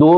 2